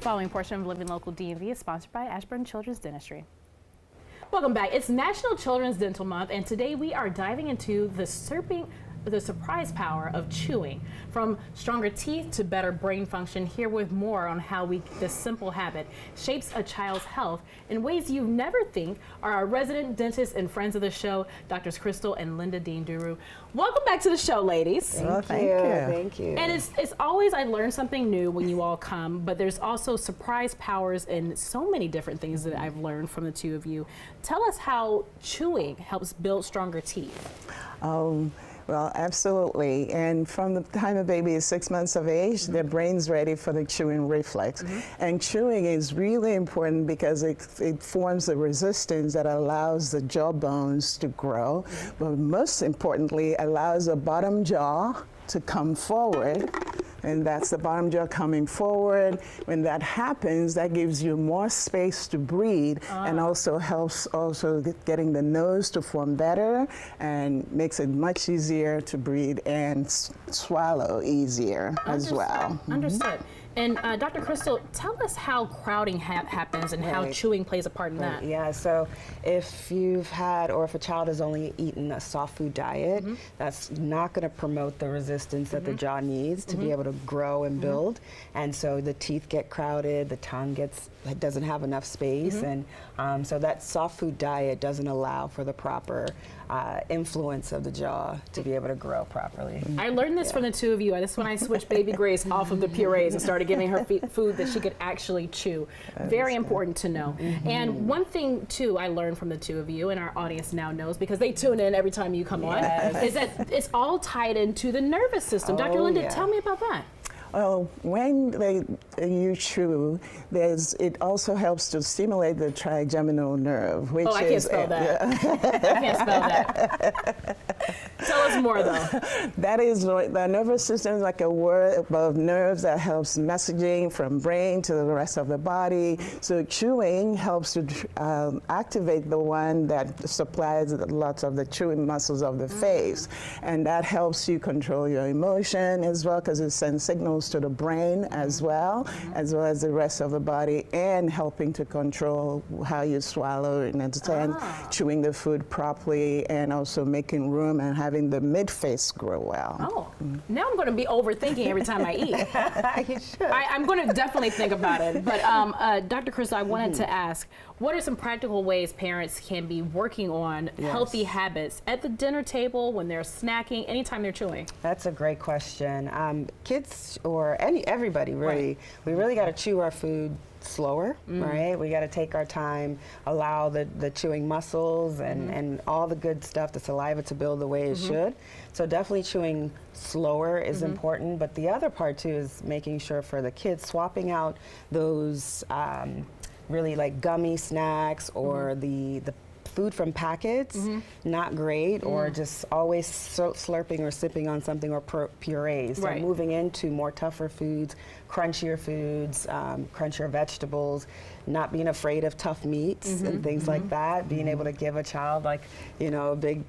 The following portion of Living Local DMV is sponsored by Ashburn Children's Dentistry. Welcome back. It's National Children's Dental Month, and today we are diving into the surprise power of chewing. From stronger teeth to better brain function, here with more on how this simple habit shapes a child's health in ways you never think are our resident dentists and friends of the show, Drs. Krystle and Lynda Dean-Duru. Welcome back to the show, ladies. Thank you. Thank you. And it's always, I learn something new when you all come, but there's also surprise powers in so many different things that I've learned from the two of you. Tell us how chewing helps build stronger teeth. Well, absolutely. And from the time a baby is 6 months of age, their brain's ready for the chewing reflex. And chewing is really important because it forms a resistance that allows the jaw bones to grow, but most importantly, allows the bottom jaw to come forward. And that's the bottom jaw coming forward. When that happens, that gives you more space to breathe and also helps getting the nose to form better and makes it much easier to breathe and swallow easier as well. Understood. And Dr. Krystle, tell us how crowding happens and how chewing plays a part in that. Yeah, so if you've had, or if a child has only eaten a soft food diet, that's not going to promote the resistance that the jaw needs to be able to grow and build. And so the teeth get crowded, the tongue doesn't have enough space, and so that soft food diet doesn't allow for the proper influence of the jaw to be able to grow properly. I learned this from the two of you. This is when I switched baby Grace off of the purees and started giving her food that she could actually chew. Very important to know. And one thing too I learned from the two of you, and our audience now knows because they tune in every time you come on, is that it's all tied into the nervous system. Dr. Lynda, tell me about that. Well, when you chew, it also helps to stimulate the trigeminal nerve, which I can't spell that. I can't spell that. Tell us more, though. That is, the nervous system is like a web of nerves that helps messaging from brain to the rest of the body. So chewing helps to activate the one that supplies lots of the chewing muscles of the face. And that helps you control your emotion as well, because it sends signals to the brain as well as the rest of the body, and helping to control how you swallow and understand chewing the food properly, and also making room and having the mid-face grow well. Now I'm going to be overthinking every time I eat. You should. I'm going to definitely think about it. But Dr. Krystle, I wanted to ask, what are some practical ways parents can be working on healthy habits at the dinner table, when they're snacking, anytime they're chewing? That's a great question. Kids or everybody really, we really got to chew our food slower, right? We got to take our time, allow the chewing muscles and all the good stuff, the saliva, to build the way it should. So definitely chewing slower is important, but the other part too is making sure for the kids, swapping out those really like gummy snacks or the food from packets, not great, or just always slurping or sipping on something, or purees. So moving into more tougher foods, crunchier foods, crunchier vegetables, not being afraid of tough meats and things like that, being able to give a child like, a big,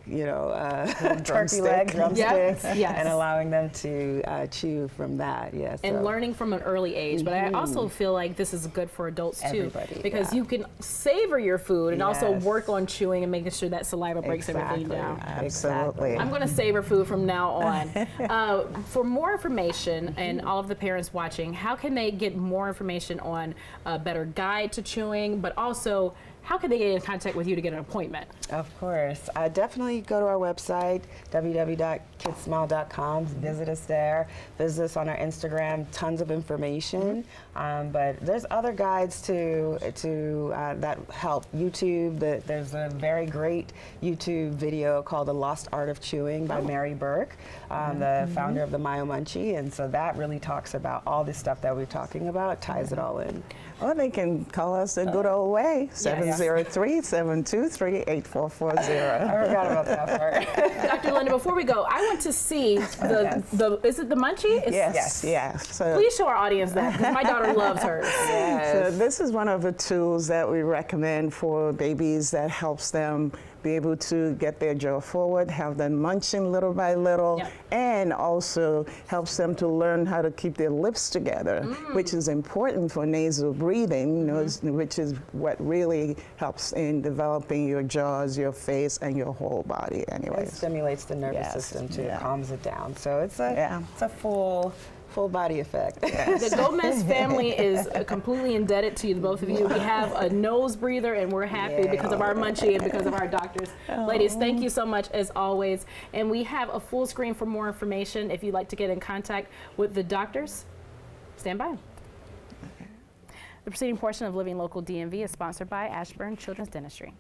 turkey leg, drumsticks, and allowing them to chew from that, And learning from an early age, but I also feel like this is good for adults too, because you can savor your food and also work on chewing and making sure that saliva breaks everything down. Absolutely. I'm going to savor food from now on. For more information, and all of the parents watching, how can they get more information on a better guide to chewing, but also how can they get in contact with you to get an appointment? Of course. Definitely go to our website, www.kidsmile.com. Visit us there. Visit us on our Instagram. Tons of information. But there's other guides that help. YouTube, there's a very great YouTube video called The Lost Art of Chewing by Mary Burke, the founder of the Munch. And so that really talks about all this stuff that we're talking about, ties it all in. Or they can call us the good old way, 703-723-8440. I forgot about that part. Dr. Lynda, before we go, I want to see is it the Munchie? Yes. So please show our audience that, because my daughter loves hers. So this is one of the tools that we recommend for babies that helps them be able to get their jaw forward, have them munching little by little, Yep. and also helps them to learn how to keep their lips together, which is important for nasal breathing, you know, which is what really helps in developing your jaws, your face, and your whole body It anyways. stimulates the nervous Yes, system too, yeah. calms it down. So it's a full body effect. The Gomez family is completely indebted to you, both of you. We have a nose breather, and we're happy because of our Munchie and because of our doctors. Ladies, thank you so much as always. And we have a full screen for more information. If you'd like to get in contact with the doctors, stand by. The preceding portion of Living Local DMV is sponsored by Ashburn Children's Dentistry.